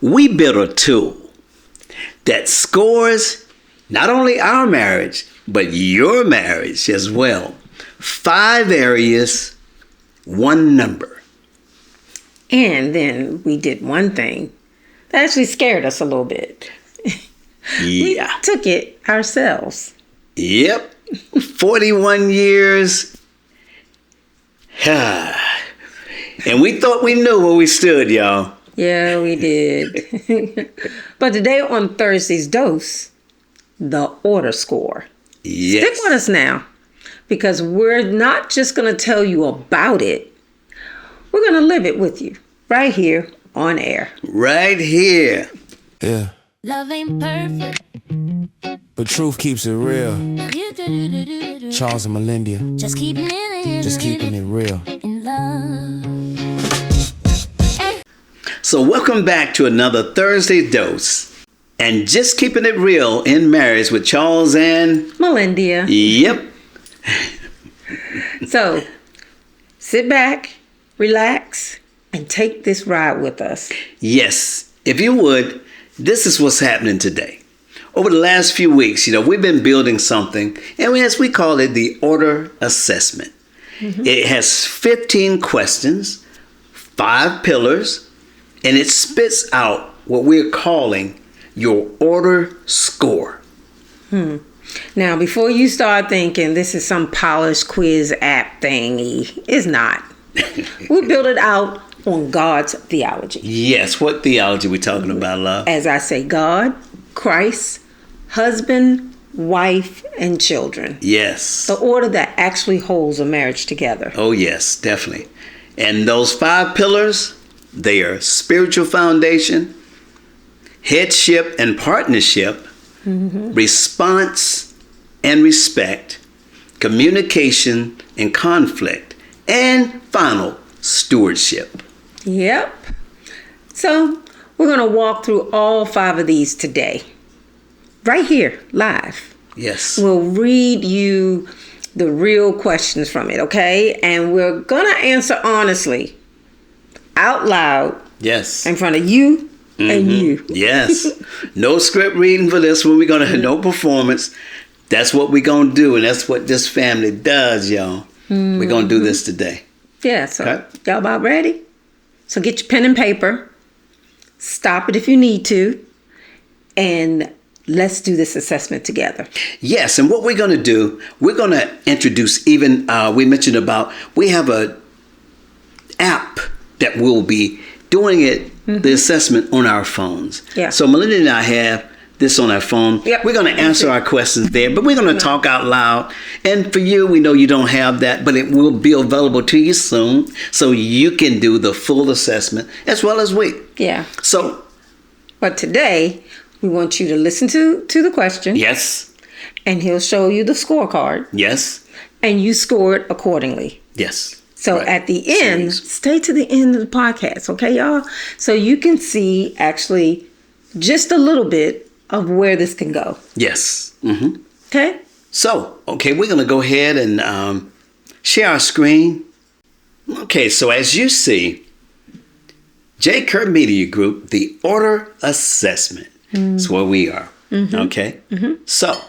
we built a tool that scores not only our marriage, but your marriage as well. 5 areas, 1 number. And then we did one thing that actually scared us a little bit. Yeah. We took it ourselves. Yep. 41 years. And we thought we knew where we stood, y'all. Yeah, we did. But today on Thursday's Dose, the order score. Yes. Stick with us now, because we're not just going to tell you about it. We're going to live it with you right here on air. Right here. Yeah. Love ain't perfect. But truth keeps it real. Charles Melendia. Just keeping it real. in love. So welcome back to another Thursday Dose. And just keeping it real in marriage with Charles and Melendia. Yep. So sit back, relax, and take this ride with us. Yes. If you would, this is what's happening today. Over the last few weeks, we've been building something, and as we call it, the order assessment. Mm-hmm. It has 15 questions, 5 pillars, and it spits out what we're calling your order score. Now, before you start thinking this is some polished quiz app thingy, it's not. We built it out on God's theology. Yes, what theology we talking about, love? As I say, God, Christ, husband, wife, and children. Yes. The order that actually holds a marriage together. Oh, yes, definitely. And those 5 pillars, they are spiritual foundation, headship and partnership, response and respect, communication and conflict, and final, stewardship. Yep. So we're going to walk through all 5 of these today. Right here, live. Yes. We'll read you the real questions from it, okay? And we're going to answer honestly, out loud. Yes. In front of you and you. Yes. No script reading for this one. We're going to have no performance. That's what we're going to do. And that's what this family does, y'all. We're going to do this today. Yeah, so Okay. Y'all about ready? So get your pen and paper. Stop it if you need to. And let's do this assessment together. Yes. And what we're going to do, we're going to introduce even, we mentioned about, we have a app that will be doing it, the assessment on our phones. Yeah. So Melinda and I have this on our phone. Yep. We're going to answer our questions there, but we're going to talk out loud. And for you, we know you don't have that, but it will be available to you soon, so you can do the full assessment as well as we. Yeah. So. But today, we want you to listen to the question. Yes. And he'll show you the scorecard. Yes. And you score it accordingly. Yes. So right. at the end, stay to the end of the podcast, okay, y'all? So you can see actually just a little bit of where this can go. Yes. Okay? So, okay, we're going to go ahead and share our screen. Okay, so as you see, J. Kerr Media Group, the order assessment is where we are. Okay? So,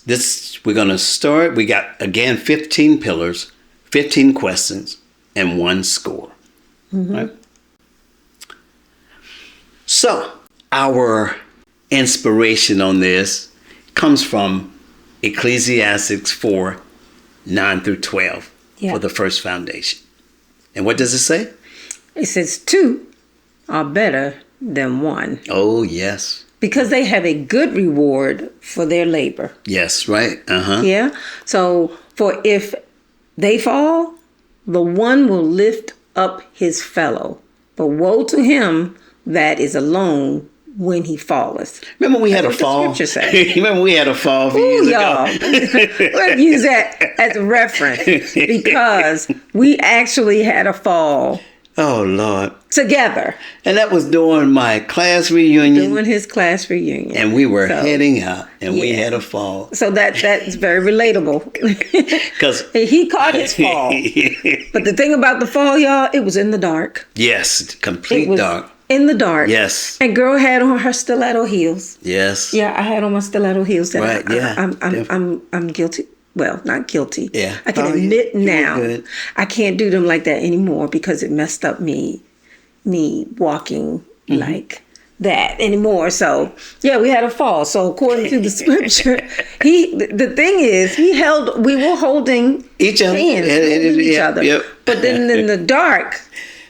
this we're going to start. We got, again, 15 pillars, 15 questions, and 1 score. Right? So, our inspiration on this comes from Ecclesiastes 4, 9 through 12 for the first foundation. And what does it say? It says 2 are better than 1. Oh, yes. Because they have a good reward for their labor. Yes, right. Yeah. So, for if they fall, the one will lift up his fellow. But woe to him that is alone when he falleth. Remember we had a fall? The scripture says. Remember we had a fall a few years y'all. ago? We'll use that as a reference because we actually had a fall. Oh, Lord. Together. And that was during my class reunion. Doing his class reunion. And we were heading out and we had a fall. So that's very relatable. Because he caught his fall. But the thing about the fall, y'all, it was in the dark. Yes, complete dark. In the dark. Yes. And girl had on her stiletto heels. Yes. Yeah, I had on my stiletto heels. That Right, yeah. I'm guilty. Well, not guilty. Yeah. I can Oh, admit you were now good. I can't do them like that anymore because it messed up me walking like that anymore. So yeah, we had a fall. So according to the scripture, the thing is, we were holding Each other. hands, holding each other. Yep. But then in the dark,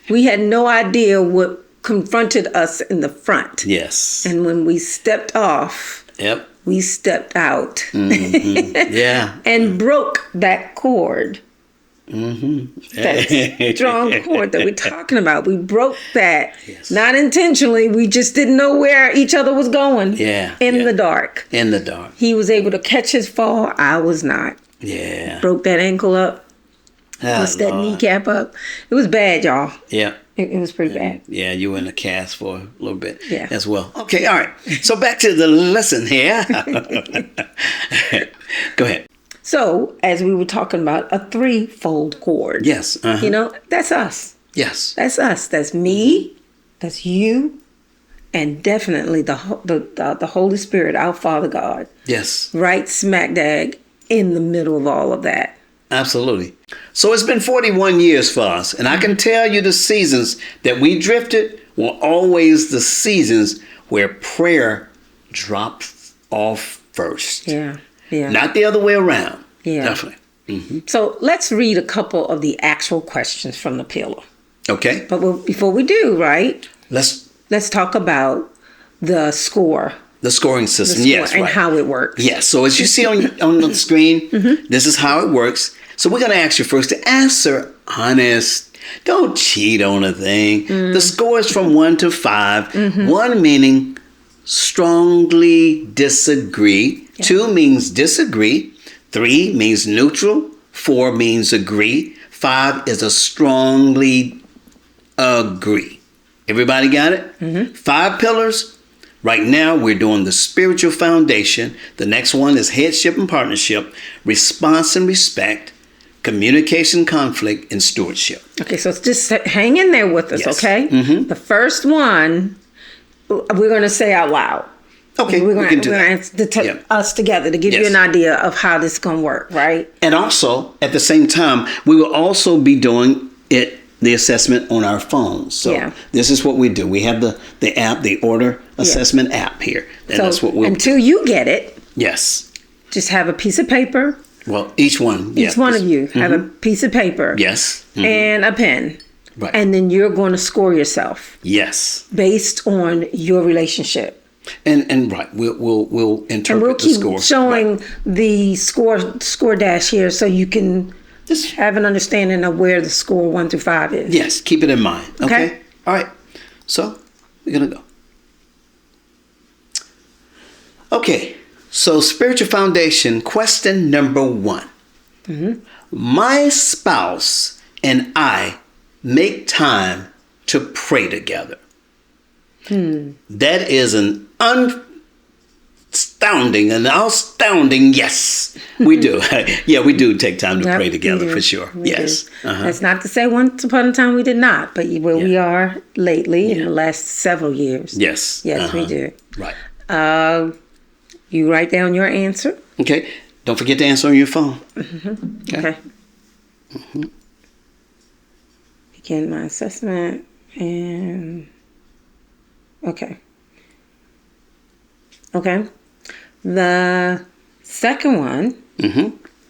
we had no idea what confronted us in the front. Yes. And when we stepped off, Yep. we stepped out Yeah. and broke that cord. That strong cord that we're talking about. We broke that. Yes. Not intentionally. We just didn't know where each other was going. Yeah. In the dark. In the dark. He was able to catch his fall. I was not. Yeah. Broke that ankle up. Bust that kneecap up. It was bad, y'all. Yeah. It was pretty bad. Yeah, you were in a cast for a little bit Yeah. as well. Okay, all right. So back to the lesson here. Go ahead. So, as we were talking about, a threefold cord. Yes. Uh-huh. You know, that's us. Yes. That's us. That's me. That's you. And definitely the Holy Spirit, our Father God. Yes. Right smack dab in the middle of all of that. Absolutely. So it's been 41 years for us. And I can tell you the seasons that we drifted were always the seasons where prayer dropped off first. Yeah. Yeah. Not the other way around. Yeah. Definitely. So let's read a couple of the actual questions from the pillow. Okay. But before we do, right, let's talk about the score. The scoring system. Yes. And right. how it works. Yes. So as you see on the screen, this is how it works. So we're going to ask you first to answer honest. Don't cheat on a thing. The score is from 1 to 5. 1 meaning strongly disagree. Yeah. 2 means disagree. 3 means neutral. 4 means agree. 5 is a strongly agree. Everybody got it? 5 pillars. Right now, we're doing the spiritual foundation. The next one is headship and partnership, response and respect, communication, conflict, and stewardship. Okay, so just hang in there with us, Yes. okay? The first one, we're going to say out loud. Okay, we're going do to us together to give you Yes. an idea of how this is going to work, right? And also, at the same time, we will also be doing the assessment on our phones. So this is what we do. We have the app, the order assessment app here. And so that's what we'll until you get it, yes. just have a piece of paper. Well, each one. Each one of you have a piece of paper. Yes. And a pen. Right. And then you're going to score yourself. Yes. Based on your relationship. And right, we'll interpret and we'll the keep score. showing the score dash here so you can just have an understanding of where the score 1 through 5 is. Yes, keep it in mind. Okay. All right. So we're gonna go. Okay. So spiritual foundation question number 1. My spouse and I make time to pray together. That is an outstanding yes. We do. Yeah, we do take time to pray together for sure. Yes. That's not to say once upon a time we did not, but where we are lately in the last several years. Yes. Yes, we do. Right. You write down your answer. Okay. Don't forget to answer on your phone. Okay. Begin my assessment and okay. The second one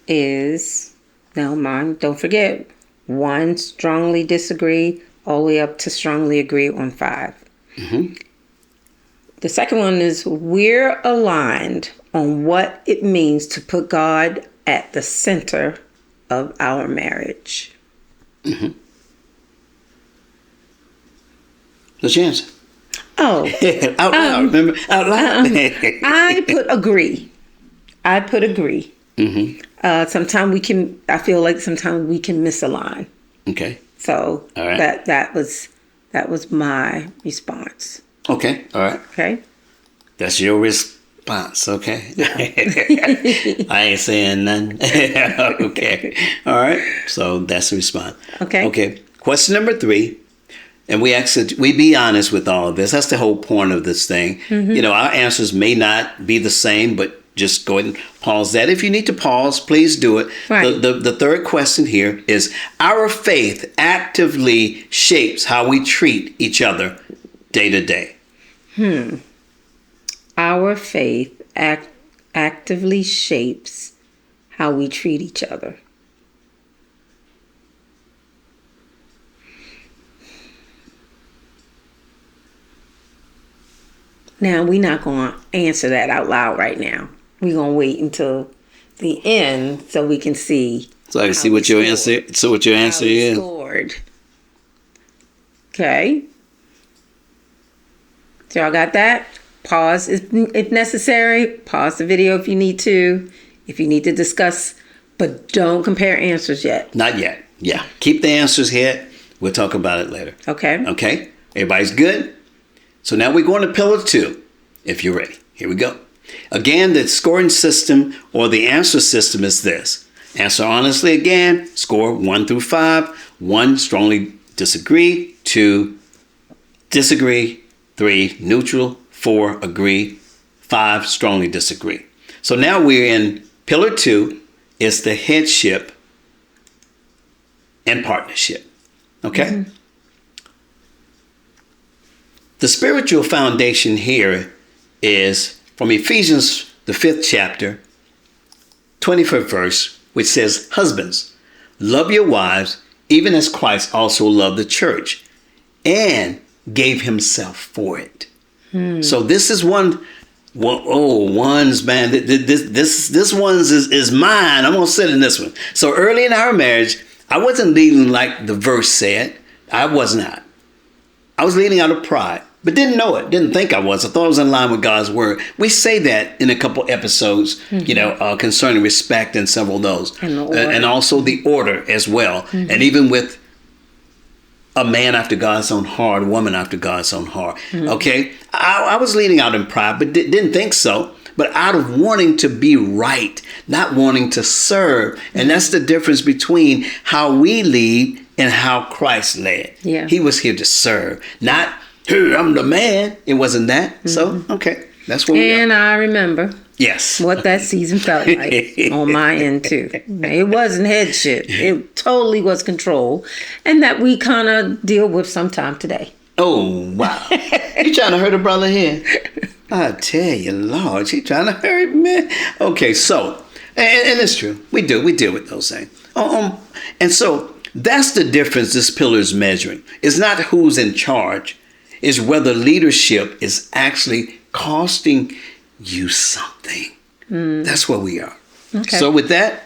is, now mine, don't forget, 1 strongly disagree all the way up to strongly agree on 5. The second one is we're aligned on what it means to put God at the center of our marriage. What's your answer? Oh. Out loud, remember? Out loud. I put agree. Sometimes I feel like sometimes we can misalign. Okay. So all right. that was my response. Okay. All right. Okay. That's your response. Okay. I ain't saying nothing. Okay. All right. So that's the response. Okay. Okay. Question number 3. And we be honest with all of this. That's the whole point of this thing. Our answers may not be the same, but just go ahead and pause that. If you need to pause, please do it. Right. The third question here is, our faith actively shapes how we treat each other day to day. Our faith actively shapes how we treat each other. Now, we're not going to answer that out loud right now. We're going to wait until the end so we can see. So I can see what your answer. So what your answer is. Scored. Okay. So y'all got that? Pause if necessary. Pause the video if you need to. If you need to discuss, but don't compare answers yet. Not yet. Yeah. Keep the answers here. We'll talk about it later. Okay. Okay. Everybody's good? So now we're going to pillar 2, if you're ready. Here we go. Again, the scoring system or the answer system is this. Answer honestly again, score 1 through 5. 1, strongly disagree. 2, disagree. 3, neutral. 4, agree. 5, strongly disagree. So now we're in pillar 2. It's the headship and partnership. Okay? The spiritual foundation here is from Ephesians, the 5th chapter, 21st verse, which says, husbands, love your wives, even as Christ also loved the church and gave himself for it. So this is one's, man, this one's is mine. I'm going to sit in this one. So early in our marriage, I wasn't leading like the verse said. I was not. I was leading out of pride. But didn't know it. Didn't think I was. I thought I was in line with God's word. We say that in a couple episodes, concerning respect and several of those. And also the order as well. And even with a man after God's own heart, a woman after God's own heart. Okay? I was leading out in pride, but didn't think so. But out of wanting to be right, not wanting to serve. And that's the difference between how we lead and how Christ led. Yeah. He was here to serve, not... I'm the man. It wasn't that. So, okay. That's what we are. And I remember Yes. what that season felt like on my end, too. It wasn't headship. It totally was control. And that we kind of deal with sometime today. Oh, wow. You trying to hurt a brother here? I tell you, Lord, she trying to hurt me. Okay, so, and it's true. We deal with those things. And so, that's the difference this pillar is measuring. It's not who's in charge. Is whether leadership is actually costing you something. That's where we are. Okay. So with that,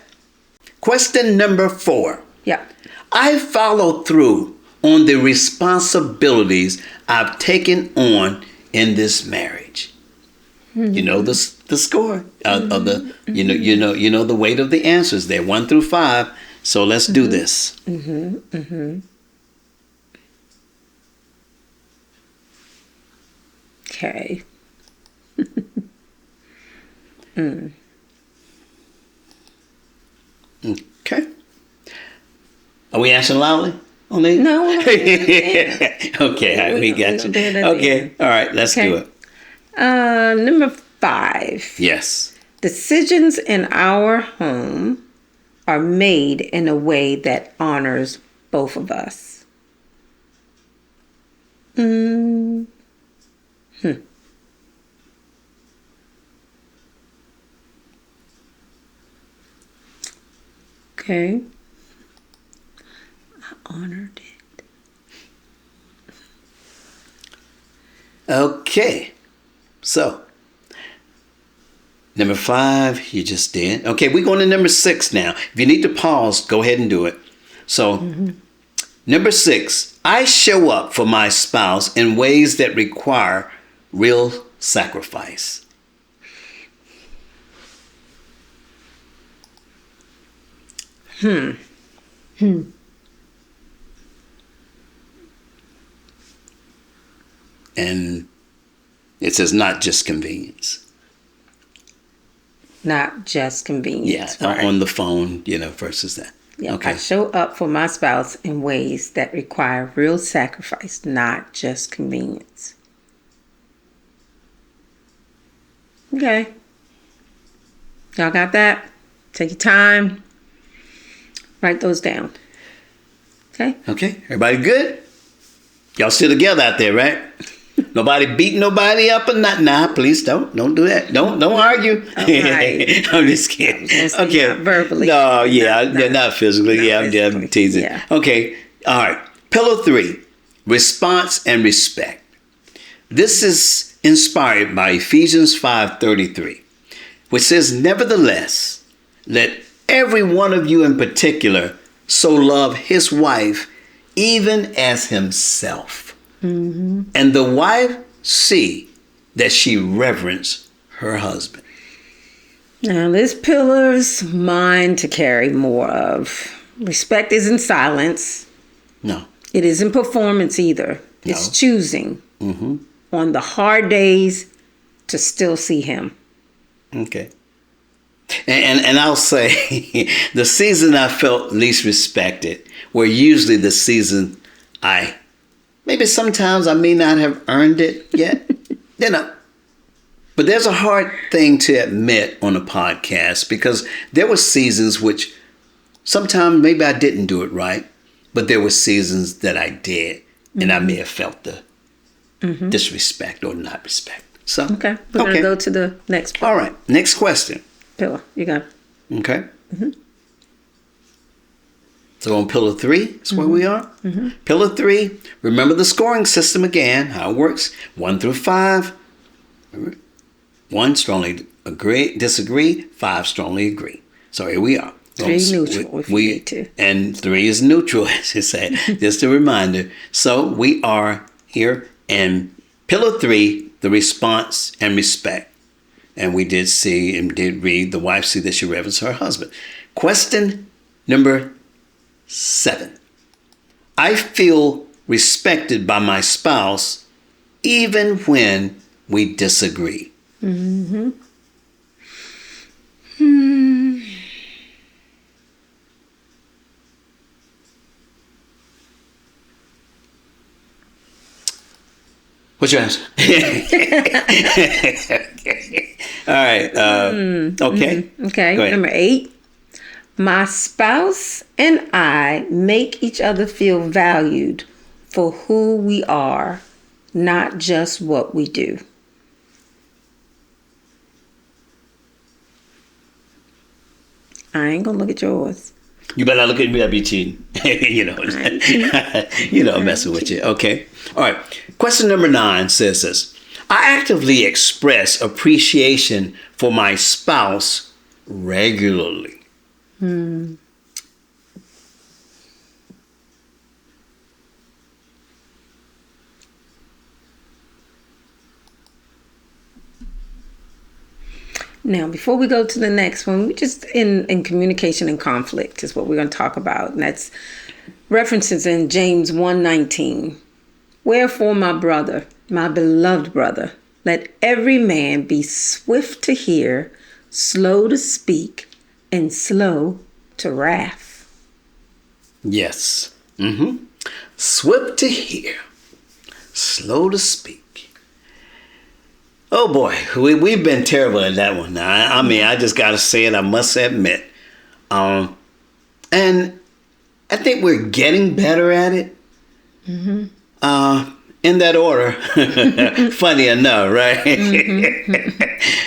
question number 4. Yeah. I follow through on the responsibilities I've taken on in this marriage. You know the score of the you know the weight of the answers there, 1 through 5. So let's do this. Okay. Okay. Are we answering loudly on these? No. Okay, we got you. Okay, all right, let's do it. Number 5. Yes. Decisions in our home are made in a way that honors both of us. Okay. I honored it. Okay. So, number 5, you just did. Okay, we're going to number 6 now. If you need to pause, go ahead and do it. So, number 6, I show up for my spouse in ways that require real sacrifice. And it says not just convenience. Not just convenience. Yeah, right? on the phone, versus that. Yeah, Okay. I show up for my spouse in ways that require real sacrifice, not just convenience. Okay. Y'all got that? Take your time. Write those down. Okay? Okay. Everybody good? Y'all still together out there, right? Nobody beating nobody up or not. Nah, please don't do that. Don't argue. All right. I'm just kidding. Okay. Not verbally. No, yeah, not physically. Yeah, I'm physically. teasing. Yeah. Okay. All right. Pillar 3, response and respect. This is inspired by Ephesians 5:33, which says, "Nevertheless, let every one of you in particular so love his wife even as himself. And the wife see that she reverence her husband." Now, this pillar's mine to carry more of. Respect isn't silence. No. It isn't performance either. It's No. choosing on the hard days to still see him. Okay. And I'll say the season I felt least respected were usually the season maybe sometimes I may not have earned it yet. But there's a hard thing to admit on a podcast because there were seasons which sometimes maybe I didn't do it right, but there were seasons that I did, and I may have felt the disrespect or not respect. So Okay. We're going to go to the next pillar. All right. Next question. Pillar. You got it. Okay. So on pillar 3 is where we are. Pillar 3, remember the scoring system again, how it works. 1 through 5. 1 strongly disagree, 5 strongly agree. So here we are. 3 neutral if you need to. And 3 is neutral, as you say. Just a reminder. So we are here in pillar 3, the response and respect. And we did see and did read the wife see that she reverence her husband. Question number 7. I feel respected by my spouse even when we disagree. What's your answer? All right. Okay. Okay. Go ahead. Number 8. My spouse and I make each other feel valued for who we are, not just what we do. I ain't gonna look at yours. You better not look at me, I'll be cheating. I'm messing with you. Okay. All right. Question number 9 says this. I actively express appreciation for my spouse regularly. Now, before we go to the next one, we just in communication and conflict is what we're going to talk about. And that's references in James 1:19. Wherefore, my brother, my beloved brother, let every man be swift to hear, slow to speak, and slow to wrath. Yes. Swift to hear, slow to speak. Oh boy, we've been terrible at that one. I mean, I just got to say it, I must admit. And I think we're getting better at it. In that order. Funny enough, right?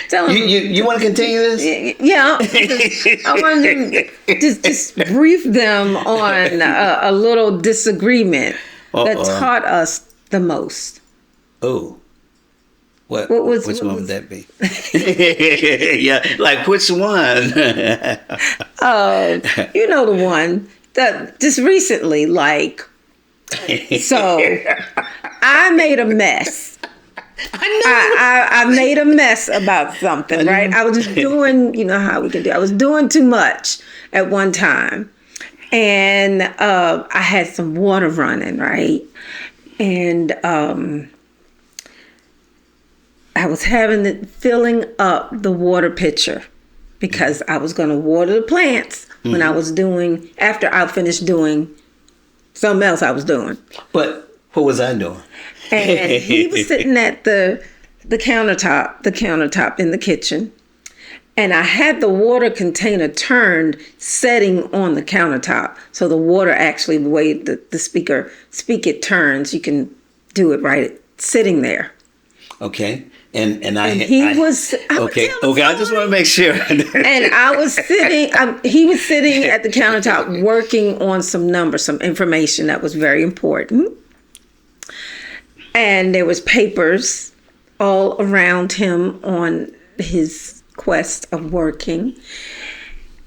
You want to continue this? Yeah. I want to just brief them on a little disagreement that taught us the most. Oh. Which one one would that be? Yeah, like which one? You know the one that just recently, so I made a mess. I made a mess about something, right? I was just doing, you know how we can do. I was doing too much at one time, and I had some water running, right? And I was filling up the water pitcher because I was going to water the plants when I was doing, after I finished doing something else I was doing. But what was I doing? And he was sitting at the countertop in the kitchen. And I had the water container turned, setting on the countertop. So the water actually, the way the speaker turns, you can do it right sitting there. Okay. And he was okay. I just want to make sure. And I was sitting. He was sitting at the countertop working on some numbers, some information that was very important. And there was papers all around him on his quest of working.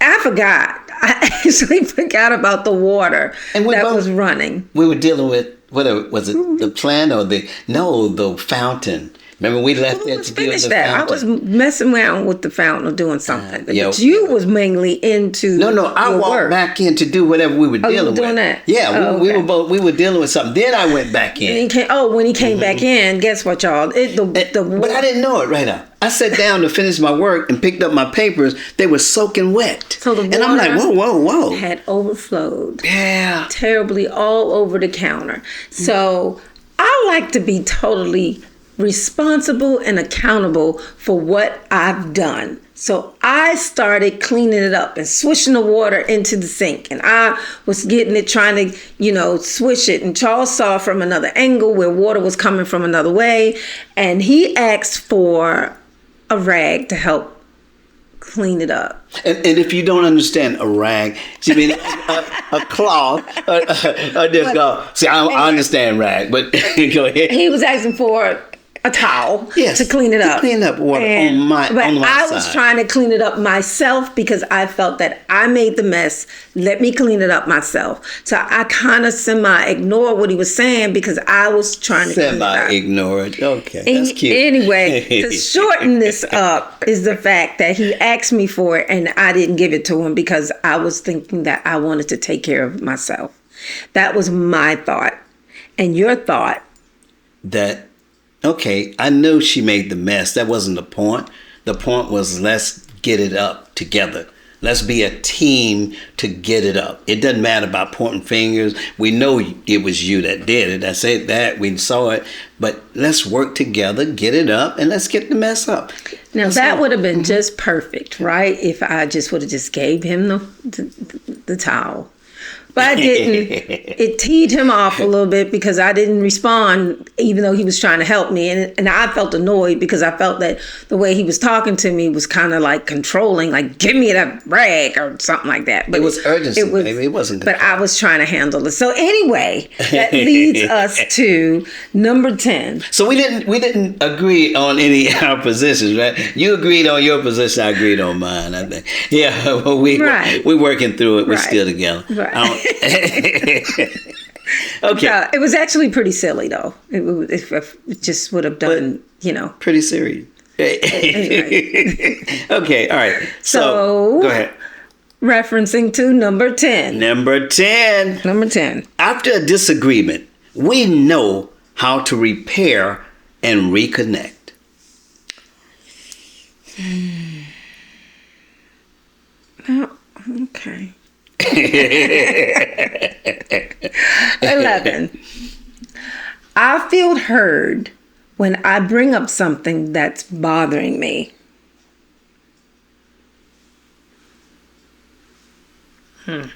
I forgot. I actually forgot about the water that was running. We were dealing with, whether was it the plant or the fountain. Remember, we left that to deal with the fountain. I was messing around with the fountain or doing something. But you was mainly into I walked work. back in to do whatever we were dealing you were with. doing that? Yeah, we were dealing with something. Then I went back in. When he came back in, guess what, y'all? But I didn't know it right now. I sat down to finish my work and picked up my papers. They were soaking wet. So the water and I'm like, whoa. had overflowed. Yeah. Terribly all over the counter. So I like to be totally responsible and accountable for what I've done. So I started cleaning it up and swishing the water into the sink. And I was getting it, trying to, swish it. And Charles saw from another angle where water was coming from another way. And he asked for a rag to help clean it up. And if you don't understand a rag, you mean a cloth, or just go. See, I understand rag, but go ahead. He was asking for a towel to clean it up. To clean up water on my I was trying to clean it up myself because I felt that I made the mess. Let me clean it up myself. So I kind of semi-ignored what he was saying because I was trying to semi-ignore it. Okay, that's cute. Anyway, to shorten this up is the fact that he asked me for it and I didn't give it to him because I was thinking that I wanted to take care of myself. That was my thought. And your thought? That okay, I know she made the mess. That wasn't the point. The point was, let's get it up together. Let's be a team to get it up. It doesn't matter about pointing fingers. We know it was you that did it. I said that. We saw it. But let's work together, get it up, and let's get the mess up. Now, that would have been just perfect, right? If I just would have just gave him the towel. But I didn't. It teed him off a little bit because I didn't respond, even though he was trying to help me. And I felt annoyed because I felt that the way he was talking to me was kind of like controlling, like, give me that rag or something like that. But it was urgency, baby. It wasn't control. But I was trying to handle it. So anyway, that leads us to number 10. So we didn't agree on any of our positions, right? You agreed on your position. I agreed on mine, I think. Yeah, well, we're working through it. We're still together. Right. Okay. It was actually pretty silly, though. It just would have done, Pretty serious. Anyway. Okay, all right. So, go ahead. Referencing to number 10. Number 10. After a disagreement, we know how to repair and reconnect. Oh, okay. 11. I feel heard when I bring up something that's bothering me. Go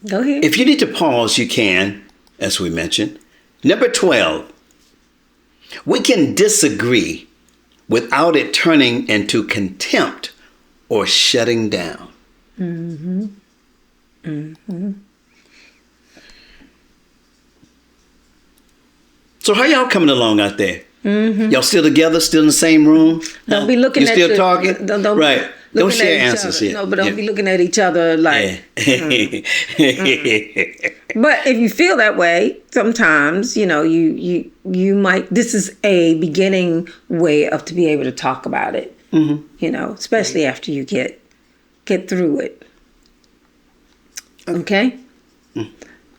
ahead. If you need to pause, you can, as we mentioned. Number 12. We can disagree without it turning into contempt or shutting down. So how y'all coming along out there? Y'all still together, still in the same room? Don't be looking at still talking? Don't Don't share answers yet. No, but don't be looking at each other like. But if you feel that way, sometimes you might. This is a beginning way to be able to talk about it. Especially after you get through it. Okay.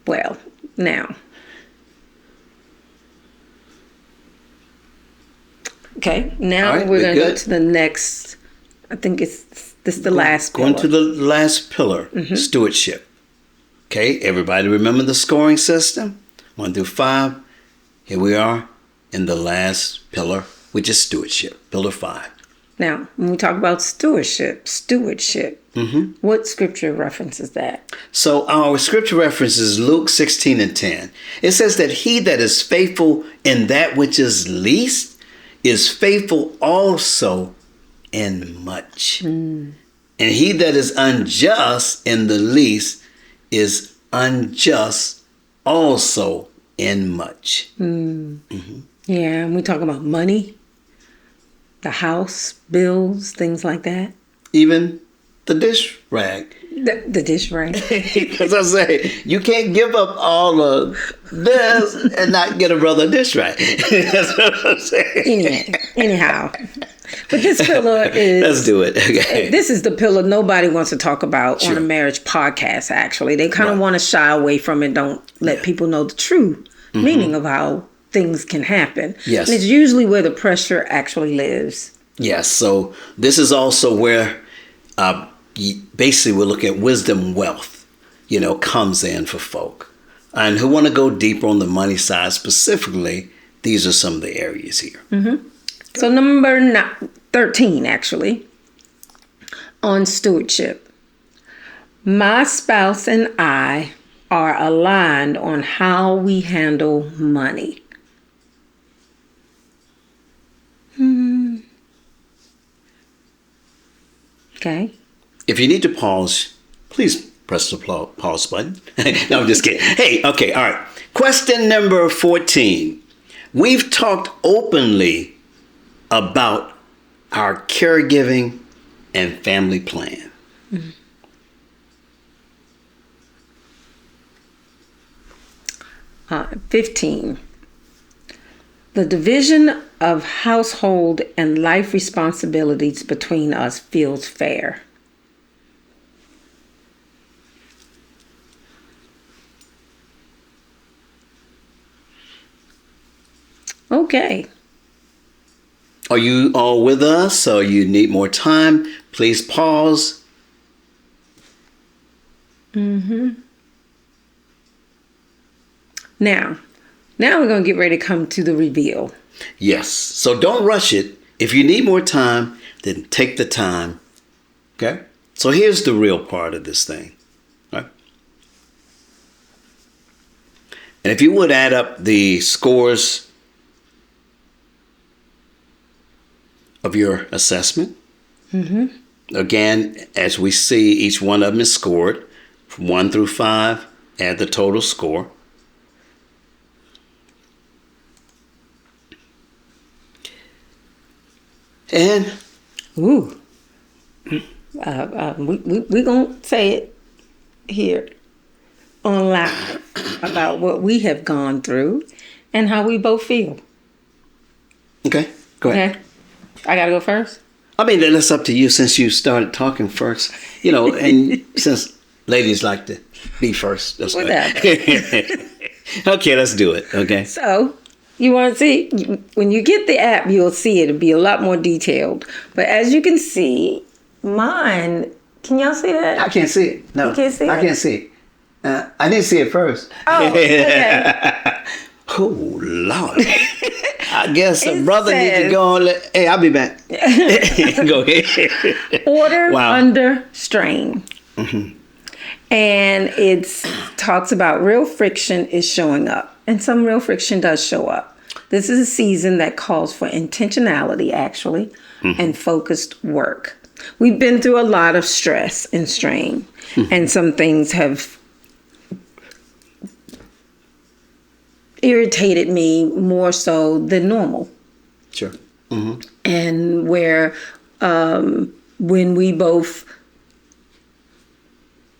Well, now. Okay, now we're going to go to the next I think this is the last Going pillar. to the last pillar, stewardship. Okay, everybody remember the scoring system? 1 through 5. Here we are in the last pillar, which is stewardship, pillar 5. Now, when we talk about stewardship, what scripture references that? So our scripture reference is Luke 16 and 10. It says that he that is faithful in that which is least is faithful also in much. And he that is unjust in the least is unjust also in much. Yeah, and we talk about money, the house, bills, things like that. Even the dish rag. The dish rag. Because I say, you can't give up all of this and not get a brother dish rag. That's what I'm saying. Anyhow. But this pillar is... Let's do it. Okay. This is the pillar nobody wants to talk about on a marriage podcast, actually. They kind of want to shy away from it, don't let people know the true meaning of how things can happen. Yes. And it's usually where the pressure actually lives. Yes. So this is also where basically we're looking at wisdom wealth, comes in for folk. And who want to go deeper on the money side specifically, these are some of the areas here. So number 13, actually, on stewardship. My spouse and I are aligned on how we handle money. Okay. If you need to pause, please press the pause button. No, I'm just kidding. Hey, okay, all right. Question number 14. We've talked openly about our caregiving and family plan. 15. The division of household and life responsibilities between us feels fair. Okay. Are you all with us or you need more time? Please pause. Now we're going to get ready to come to the reveal. Yes. So don't rush it. If you need more time, then take the time. Okay? So here's the real part of this thing. Right? And if you would add up the scores of your assessment. Again, as we see, each one of them is scored from 1 through 5. Add the total score. And we're going to say it here on live about what we have gone through and how we both feel. Okay, go ahead. Okay. I got to go first? I mean, that's up to you since you started talking first, and since ladies like to be first. That's Whatever. Okay, let's do it. Okay. So, you want to see, when you get the app, you'll see it'll be a lot more detailed. But as you can see, mine, can y'all see that? I can't see it. No, you can't see it? I can't see it. I didn't see it first. Oh, okay. Oh, Lord. I guess a It brother needs to go on. Hey, I'll be back. Go ahead. Order Wow. under strain. And it talks about real friction is showing up. And some real friction does show up. This is a season that calls for intentionality, actually, and focused work. We've been through a lot of stress and strain. And some things have irritated me more so than normal. Sure. And where when we both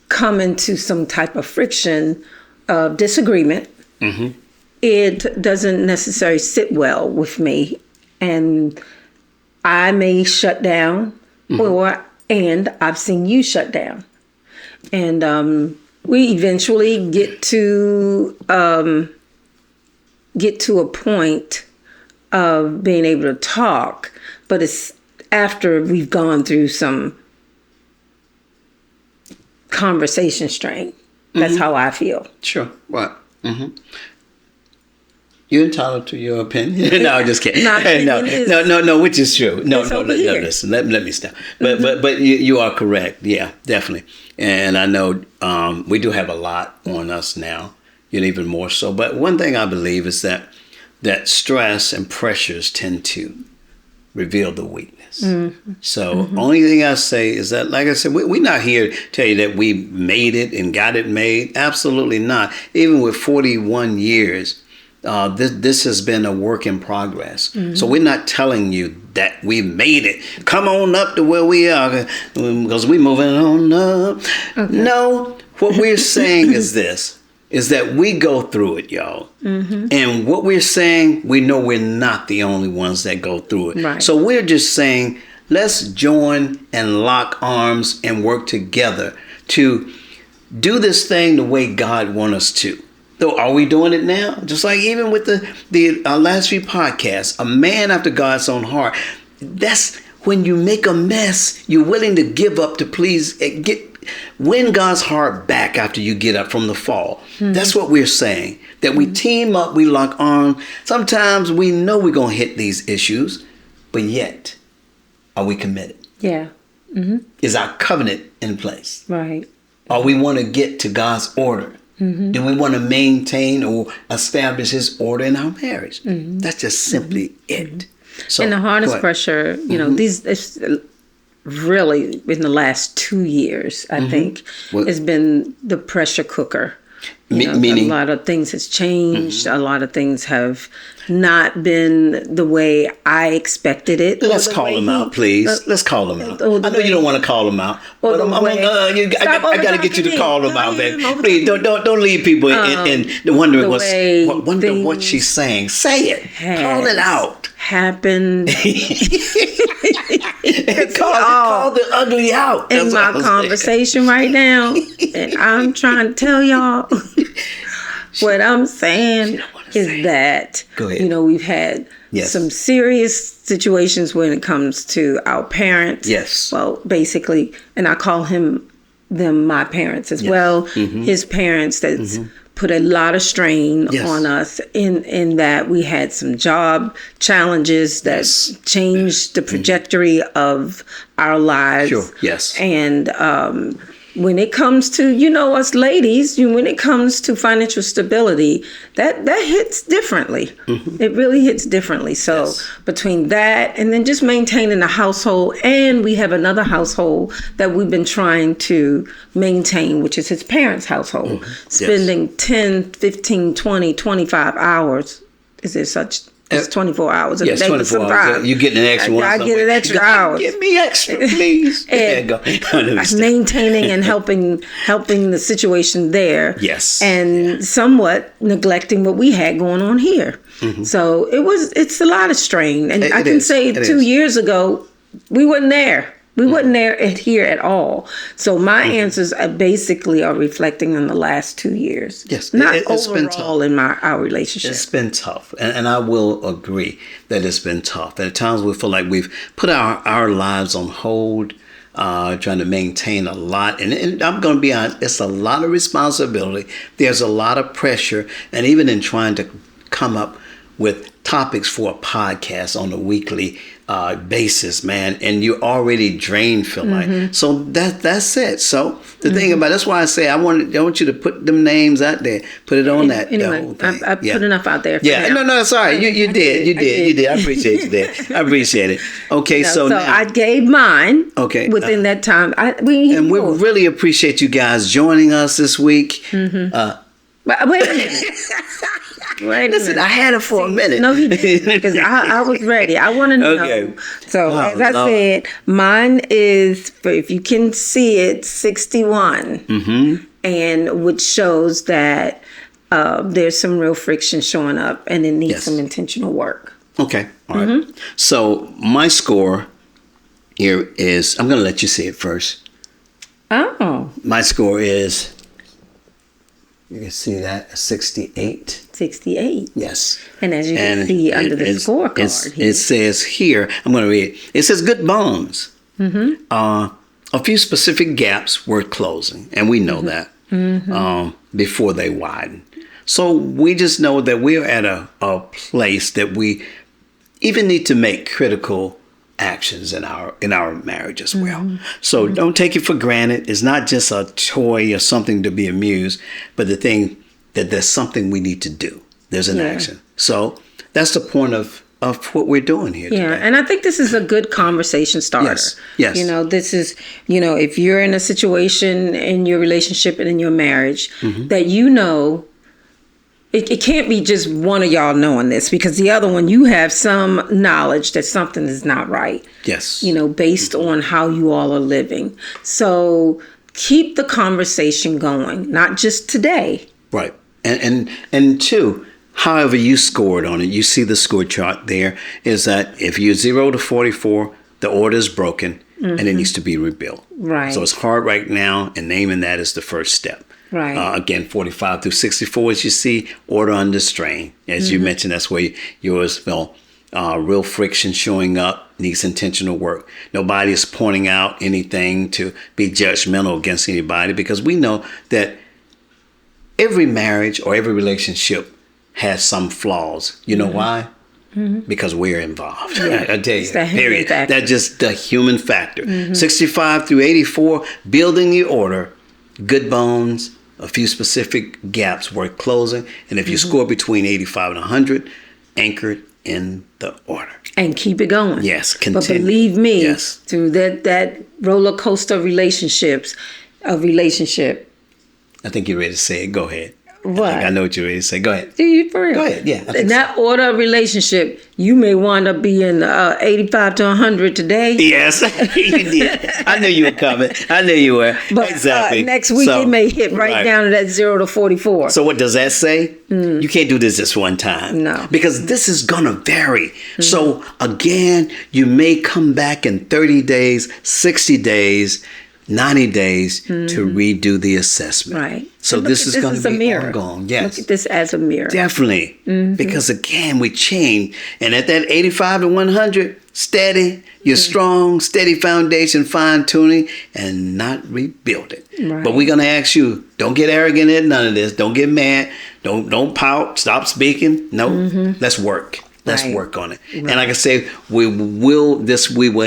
come into some type of friction of disagreement, it doesn't necessarily sit well with me, and I may shut down, and I've seen you shut down, and we eventually get to a point of being able to talk, but it's after we've gone through some conversation strain. That's how I feel. Sure. What? You're entitled to your opinion. No, I'm just kidding. No, which is true. No, listen, let me stop. But you are correct. Yeah, definitely. And I know we do have a lot on us now, even more so. But one thing I believe is that stress and pressures tend to reveal the weakness. So only thing I say is that, like I said, we're not here to tell you that we made it and got it made. Absolutely not. Even with 41 years, this has been a work in progress. So we're not telling you that we made it. Come on up to where we are because we're moving on up. Okay. No, what we're saying is this, is that we go through it, y'all. And what we're saying, we know we're not the only ones that go through it. Right. So we're just saying, let's join and lock arms and work together to do this thing the way God wants us to. So are we doing it now? Just like even with the last few podcasts, a man after God's own heart. That's when you make a mess, you're willing to give up to please win God's heart back after you get up from the fall. That's what we're saying. That we team up, we lock arms. Sometimes we know we're going to hit these issues, but yet, are we committed? Yeah. Is our covenant in place? Right. Or we want to get to God's order? Do we want to maintain or establish His order in our marriage? That's just simply it. So, and the hardest pressure, it's really in the last 2 years, I think, has been the pressure cooker. Meaning? A lot of things has changed. A lot of things have not been the way I expected it. Let's call them out, please. Let's call them out. I know you don't want to call them out, but I got to get you to call them out, baby. Please don't leave people in wondering what she's saying. Say it. Call it out. Happened. Call the ugly out. In my conversation right now, and I'm trying to tell y'all what I'm saying is that we've had some serious situations when it comes to our parents. Yes. Well, basically, and I call them my parents as well. His parents that's put a lot of strain on us in that we had some job challenges that changed the trajectory of our lives. Sure. Yes. And when it comes to, us ladies, when it comes to financial stability, that hits differently. It really hits differently. So between that and then just maintaining a household, and we have another household that we've been trying to maintain, which is his parents' household, spending 10, 15, 20, 25 hours. Is there such? It's 24 hours a day. 24 hours. You get an extra one. I get an extra hour. Give me extra, please. Go. Maintaining and helping the situation there. Yes. And somewhat neglecting what we had going on here. So it's a lot of strain. And I can say 2 years ago, we wasn't there. We wasn't there here at all. So my answers are reflecting on the last 2 years. Yes, not it's overall in our relationship. It's been tough, and I will agree that it's been tough. At times we feel like we've put our lives on hold, trying to maintain a lot. And I'm going to be honest, it's a lot of responsibility. There's a lot of pressure, and even in trying to come up with topics for a podcast on a weekly basis, man, and you're already drained, feel like. So that's it. So the thing about that's why I say I want you to put them names out there, put it on that. Anyway, I put enough out there. No, sorry, you did. I appreciate you there. I appreciate it. Okay, so now, I gave mine. Okay, within that time, we really appreciate you guys joining us this week. Wait a minute. Listen, I had it for a minute. No, he didn't, because I was ready. I want to know. Okay. So, as I said, mine is, if you can see it, 61. And which shows that there's some real friction showing up and it needs some intentional work. Okay. All right. So, my score here is, I'm going to let you see it first. Oh. My score is You can see that 68. 68. Yes. And as you can see under the scorecard here. It says here, I'm going to read it. It says good bones. A few specific gaps worth closing. And we know that before they widen. So we just know that we're at a place that we even need to make critical actions in our marriage as well. So don't take it for granted. It's not just a toy or something to be amused, but the thing that there's something we need to do. There's an action. So that's the point of what we're doing here today. And I think this is a good conversation starter. Yes. This is, if you're in a situation in your relationship and in your marriage that it can't be just one of y'all knowing this, because the other one, you have some knowledge that something is not right. Yes. Based on how you all are living. So keep the conversation going, not just today. Right. And two, however you scored on it, you see the score chart there, is that if you're 0 to 44, the order is broken and it needs to be rebuilt. Right. So it's hard right now, and naming that is the first step. Right. Again, 45 through 64, as you see, order under strain. As you mentioned, that's where yours felt real friction showing up, needs intentional work. Nobody is pointing out anything to be judgmental against anybody, because we know that every marriage or every relationship has some flaws. You know why? Because we're involved. I tell you, period. That's just the human factor. 65 through 84, building the order, good bones, a few specific gaps worth closing. And if you score between 85 and 100, anchored in the order. And keep it going. Yes, continue. But believe me, yes, through that roller coaster of relationship. I think you're ready to say it. Go ahead. What? I know what you're ready to say. Go ahead. Do you for real? Go ahead. Yeah. In that order of relationship, you may wind up being 85 to 100 today. Yes, you did. I knew you were coming. I knew you were. But exactly. Next week it may hit right down to that 0 to 44. So what does that say? You can't do this just one time. No. Because this is going to vary. So again, you may come back in 30 days, 60 days, 90 days to redo the assessment. Right. So this is going to be ongoing. Yes. Look at this as a mirror. Definitely. Because again, we change. And at that 85 to 100, steady, you're strong, steady foundation, fine tuning, and not rebuild it. Right. But we're going to ask you, don't get arrogant at none of this. Don't get mad. Don't pout. Stop speaking. No, let's work. Let's work on it. Right. And like I say, we will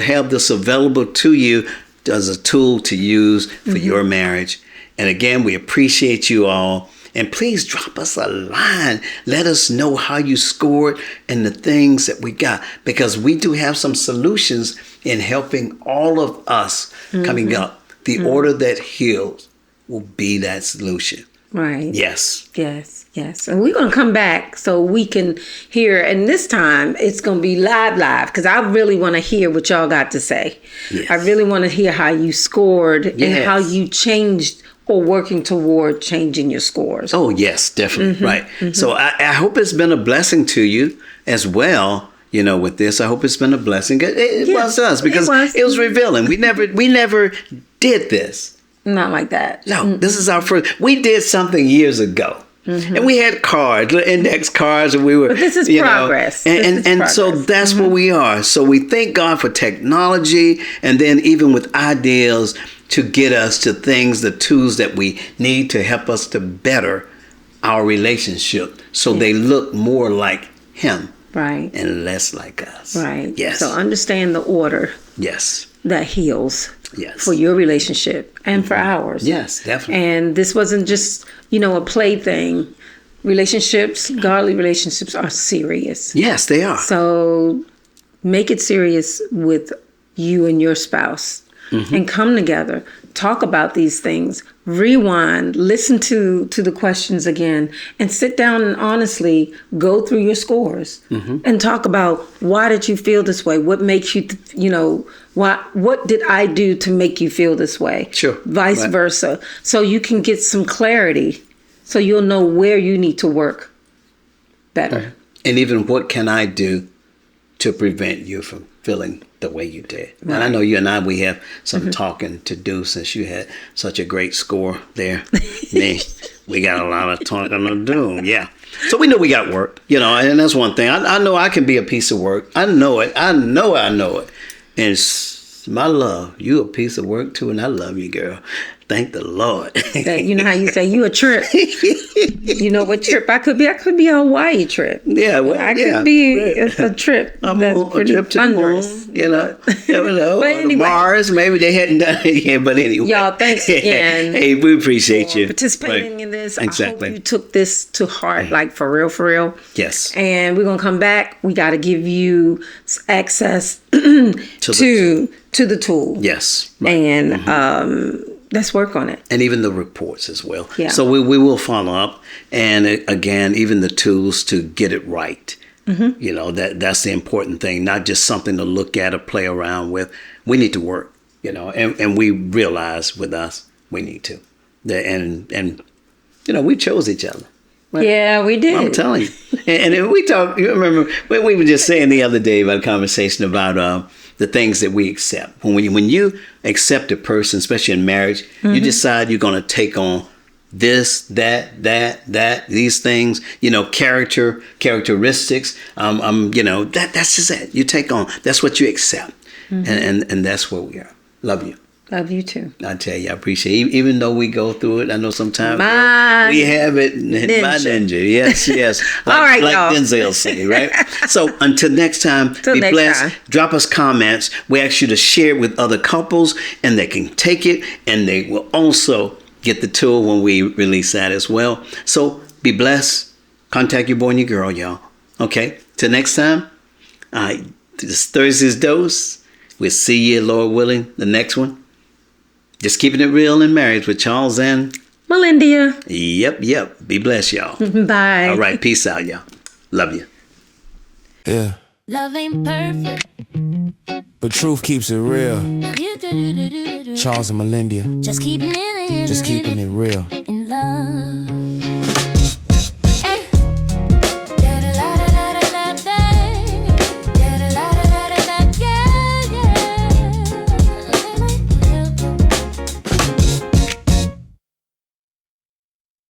have this available to you as a tool to use for your marriage. And again, we appreciate you all. And please drop us a line. Let us know how you scored and the things that we got, because we do have some solutions in helping all of us coming up. The order that heals will be that solution. Right. Yes. Yes. And we're going to come back so we can hear. And this time it's going to be live, because I really want to hear what y'all got to say. Yes. I really want to hear how you scored and how you changed or working toward changing your scores. Oh, yes, definitely. Right. So I hope it's been a blessing to you as well. With this, I hope it's been a blessing. It was us, because it was revealing. We never did this. Not like that. No, this is our first. We did something years ago. And we had cards, little index cards, and we were. But this is progress. And so that's where we are. So we thank God for technology, and then even with ideas to get us to things, the tools that we need to help us to better our relationship, so they look more like Him, right, and less like us, right. Yes. So understand the order. Yes. That heals. Yes. For your relationship and for ours. Yes, definitely. And this wasn't just, a plaything. Relationships, godly relationships are serious. Yes, they are. So make it serious with you and your spouse and come together. Talk about these things. Rewind. Listen to the questions again, and sit down and honestly go through your scores and talk about, why did you feel this way? What makes you, what did I do to make you feel this way? Sure. Vice versa. So you can get some clarity, so you'll know where you need to work better. And even what can I do to prevent you from feeling the way you did. And I know you and I, we have some talking to do since you had such a great score there. Me, we got a lot of talking to do. Yeah. So we know we got work, and that's one thing. I know I can be a piece of work. I know it. I know it. And it's my love. You a piece of work too, and I love you, girl. Thank the Lord. You know how you say you a trip. You know what trip I could be? I could be a Hawaii trip. Yeah, well, I could be a trip. I'm that's on a pretty trip to thunderous. the moon, never know. But anyway. Mars, maybe they hadn't done it yet, but anyway. Y'all, thanks again. Hey, we appreciate you. Participating in this. Exactly. I hope you took this to heart, like for real. Yes. And we're going to come back. We got to give you access to the tool. Yes. Right. And let's work on it. And even the reports as well. Yeah. So we will follow up. And again, even the tools to get it right. That's the important thing. Not just something to look at or play around with. We need to work, and we realize with us, we need to. And we chose each other. Right? Yeah, we did. I'm telling you. And we talk, you remember, we were just saying the other day about a conversation about the things that we accept. When you accept a person, especially in marriage, you decide you're going to take on this, that, these things, characteristics. That's just it. You take on, that's what you accept. And that's where we are. Love you. Love you too. I tell you, I appreciate it. Even though we go through it, I know sometimes we have it. Ninja. My ninja. Yes. All right, like y'all. Denzel say, right? So until next time, be blessed. Drop us comments. We ask you to share it with other couples, and they can take it, and they will also get the tool when we release that as well. So be blessed. Contact your boy and your girl, y'all. Okay? Till next time, this Thursday's dose. We'll see you, Lord willing, the next one. Just keeping it real in marriage with Charles and Melendia. Yep. Be blessed, y'all. Bye. All right. Peace out, y'all. Love you. Yeah. Love ain't perfect. But truth keeps it real. You do. Charles and Melendia. Just keeping it Just keeping it real.